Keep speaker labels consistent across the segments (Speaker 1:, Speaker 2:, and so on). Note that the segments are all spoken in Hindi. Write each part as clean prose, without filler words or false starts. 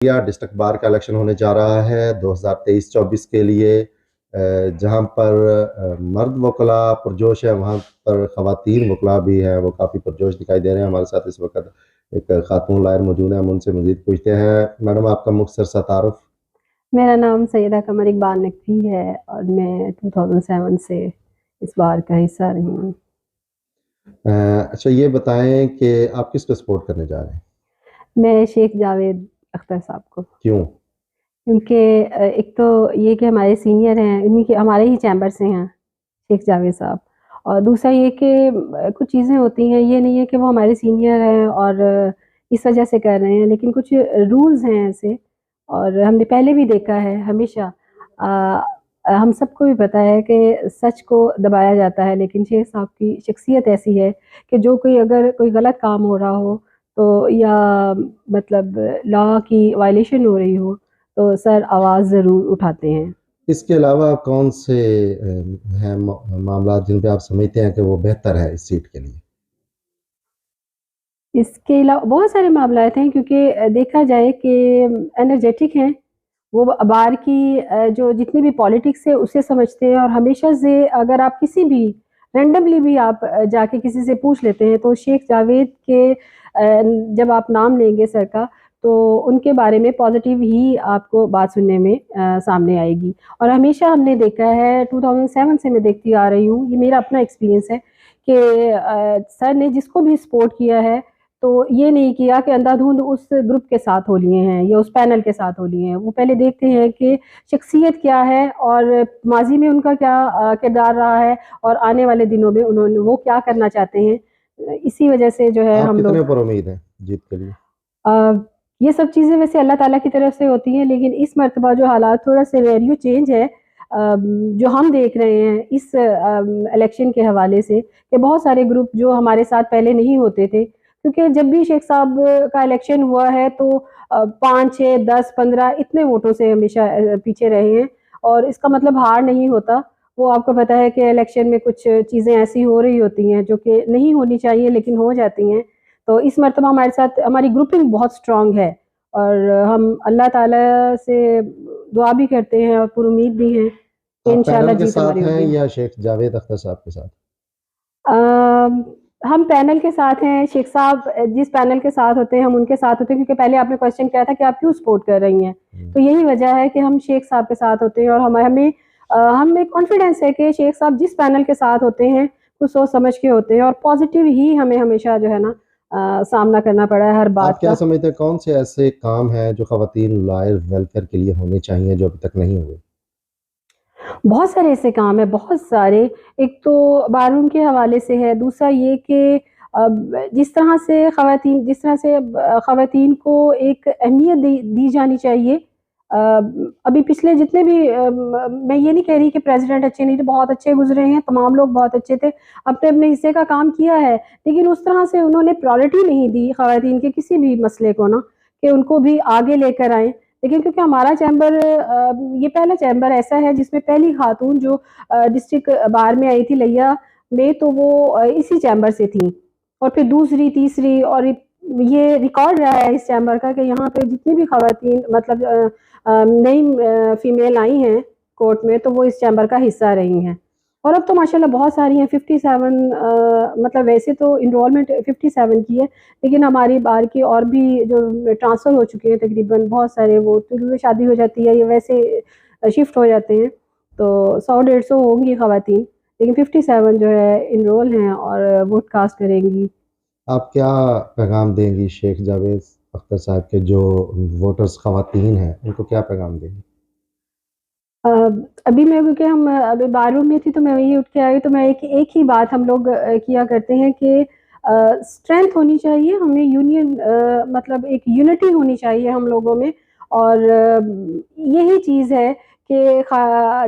Speaker 1: या डिस्ट्रिक्ट बार का इलेक्शन होने जा रहा है 2023-24 के लिए। जहाँ पर मर्द वकला पुरजोश है, वहाँ पर ख़वातीन वकला भी हैं, वो काफ़ी पुरजोश दिखाई दे रहे हैं। हमारे साथ इस वक्त एक खातून लायर मौजूद है, हम उनसे मज़ीद पूछते हैं। मैडम, आपका मुख्तसर सा तारुफ।
Speaker 2: मेरा नाम सैयदा कमर इकबाल नकवी है और मैं 2007 से इस बार का हिस्सा रही हूँ।
Speaker 1: अच्छा, ये बताएं कि आप किसको सपोर्ट करने जा रहे हैं?
Speaker 2: मैं शेख जावेद अख्तर साहब को,
Speaker 1: क्यों?
Speaker 2: क्योंकि एक तो ये कि हमारे सीनियर हैं, इन्हीं के हमारे ही चैम्बर से हैं शेख जावेद साहब। और दूसरा ये कि कुछ चीज़ें होती हैं, ये नहीं है कि वो हमारे सीनियर हैं और इस वजह से कर रहे हैं, लेकिन कुछ रूल्स हैं ऐसे। और हमने पहले भी देखा है हमेशा, हम सबको भी पता है कि सच को दबाया जाता है, लेकिन शेख साहब की शख्सियत ऐसी है कि जो कोई अगर कोई गलत काम हो रहा हो तो या मतलब लॉ की वायलेशन हो रही हो तो सर आवाज़ ज़रूर उठाते हैं।
Speaker 1: इसके अलावा कौन से हैं मामला जिन पे आप समझते हैं कि वो बेहतर है इस सीट के लिए?
Speaker 2: इसके अलावा बहुत सारे मामलात हैं, क्योंकि देखा जाए कि एनर्जेटिक हैं वो, बार की जो जितनी भी पॉलिटिक्स है उसे समझते हैं। और हमेशा से अगर आप किसी भी रैंडमली भी आप जाके किसी से पूछ लेते हैं तो शेख जावेद के जब आप नाम लेंगे सर का, तो उनके बारे में पॉजिटिव ही आपको बात सुनने में सामने आएगी। और हमेशा हमने देखा है, 2007 से मैं देखती आ रही हूँ, ये मेरा अपना एक्सपीरियंस है कि सर ने जिसको भी सपोर्ट किया है तो ये नहीं किया कि अंधाधुंध उस ग्रुप के साथ हो लिए हैं या उस पैनल के साथ हो लिए हैं। वो पहले देखते हैं कि शख्सियत क्या है और माजी में उनका क्या किरदार रहा है और आने वाले दिनों में उन्होंने वो क्या करना चाहते हैं। इसी वजह से जो है
Speaker 1: आप
Speaker 2: हम
Speaker 1: कितने
Speaker 2: लोग
Speaker 1: पर उम्मीद हैं जीत के लिए?
Speaker 2: अ, ये सब चीज़ें वैसे अल्लाह ताला की तरफ से होती हैं, लेकिन इस मर्तबा जो हालात थोड़ा सिनेरियो चेंज है, जो हम देख रहे हैं इस इलेक्शन के हवाले से, कि बहुत सारे ग्रुप जो हमारे साथ पहले नहीं होते थे, क्योंकि जब भी शेख साहब का इलेक्शन हुआ है तो 5, 6, 10, 15 इतने वोटों से हमेशा पीछे रहे हैं। और इसका मतलब हार नहीं होता। वो आपको पता है कि इलेक्शन में कुछ चीज़ें ऐसी हो रही होती हैं जो कि नहीं होनी चाहिए लेकिन हो जाती हैं। तो इस मर्तबा हमारे साथ हमारी ग्रुपिंग बहुत स्ट्रॉन्ग है और हम अल्लाह ताला से दुआ भी करते हैं और पूरी उम्मीद भी है कि
Speaker 1: आप पैनल
Speaker 2: इंशाल्लाह
Speaker 1: के
Speaker 2: जीत
Speaker 1: साथ
Speaker 2: हमारी
Speaker 1: हैं
Speaker 2: होगी।
Speaker 1: या शेख जावेद अख्तर साहब के साथ?
Speaker 2: अम, हम पैनल के साथ हैं। शेख साहब जिस पैनल के साथ होते हैं हम उनके साथ होते हैं, क्योंकि पहले आपने क्वेश्चन किया था कि आप क्यों सपोर्ट कर रही हैं, तो यही वजह है कि हम शेख साहब के साथ होते हैं। और हमें कॉन्फिडेंस है कि शेख साहब जिस पैनल के साथ होते हैं कुछ सोच समझ के होते हैं और पॉजिटिव ही हमें हमेशा जो है ना सामना करना पड़ा है हर
Speaker 1: आप
Speaker 2: बात
Speaker 1: क्या
Speaker 2: का।
Speaker 1: समझते हैं कौन से ऐसे काम हैं जो खवातीन लॉयर वेलफेयर के लिए होने चाहिए जो अभी तक नहीं हुए?
Speaker 2: बहुत सारे ऐसे काम हैं, बहुत सारे। एक तो बाथरूम के हवाले से है, दूसरा ये कि जिस तरह से ख़वातीन को एक अहमियत दी जानी चाहिए। अभी पिछले जितने भी मैं ये नहीं कह रही कि प्रेसिडेंट अच्छे नहीं थे, बहुत अच्छे गुजरे हैं, तमाम लोग बहुत अच्छे थे, अपने अपने हिस्से का काम किया है, लेकिन उस तरह से उन्होंने प्रायोरिटी नहीं दी ख़वातीन के किसी भी मसले को ना, कि उनको भी आगे लेकर आएँ। लेकिन क्योंकि हमारा चैम्बर ये पहला चैम्बर ऐसा है जिसमें पहली खातून जो डिस्ट्रिक्ट बार में आई थी लिया में, तो वो इसी चैम्बर से थी। और फिर दूसरी, तीसरी, और ये रिकॉर्ड रहा है इस चैम्बर का कि यहाँ पे जितनी भी खवातीन मतलब नई फीमेल आई हैं कोर्ट में, तो वो इस चैम्बर का हिस्सा रही हैं। और अब तो माशाल्लाह बहुत सारी हैं, 57 मतलब वैसे तो इनरोलमेंट 57 की है, लेकिन हमारी बार की और भी जो ट्रांसफ़र हो चुके हैं तकरीबन बहुत सारे, वो तो उनमें शादी हो जाती है या वैसे शिफ्ट हो जाते हैं, तो 100 150 होंगी ख़वातीन, लेकिन 57 जो है इनरोल हैं और वोट कास्ट करेंगी।
Speaker 1: आप क्या पैगाम देंगी शेख जावेद अख्तर साहब के जो वोटर्स खवातीन हैं, उनको क्या पैगाम देंगी?
Speaker 2: अ, अभी मैं, क्योंकि हम अभी बाथरूम में थी तो मैं वही उठ के आई, तो मैं एक एक ही बात हम लोग किया करते हैं कि स्ट्रेंथ होनी चाहिए हमें, यूनियन मतलब एक यूनिटी होनी चाहिए हम लोगों में। और यही चीज़ है कि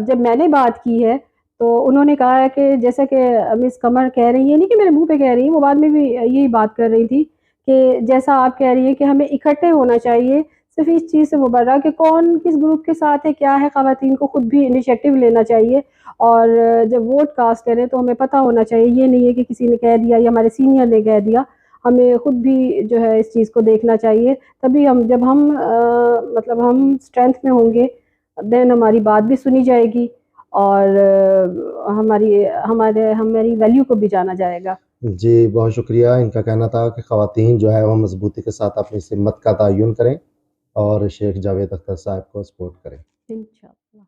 Speaker 2: जब मैंने बात की है तो उन्होंने कहा है कि जैसा कि मिस कमर कह रही है, नहीं कि मेरे मुंह पे कह रही है, वो बाद में भी यही बात कर रही थी कि जैसा आप कह रही है कि हमें इकट्ठे होना चाहिए। सिर्फ इस चीज़ से मुबर्रा कि कौन किस ग्रुप के साथ है, क्या है, ख़वातीन को खुद भी इनिशिएटिव लेना चाहिए। और जब वोट कास्ट करें तो हमें पता होना चाहिए, ये नहीं है कि किसी ने कह दिया या हमारे सीनियर ने कह दिया। हमें खुद भी जो है इस चीज़ को देखना चाहिए। तभी जब हम मतलब हम स्ट्रेंथ में होंगे, देन हमारी बात भी सुनी जाएगी और हमारी वैल्यू को भी जाना जाएगा।
Speaker 1: जी, बहुत शुक्रिया। इनका कहना था कि ख़वातीन जो है वो मज़बूती के साथ अपनी हिम्मत का तय्युन करें और शेख जावेद अख्तर साहब को सपोर्ट करें।
Speaker 2: इंशाअल्लाह।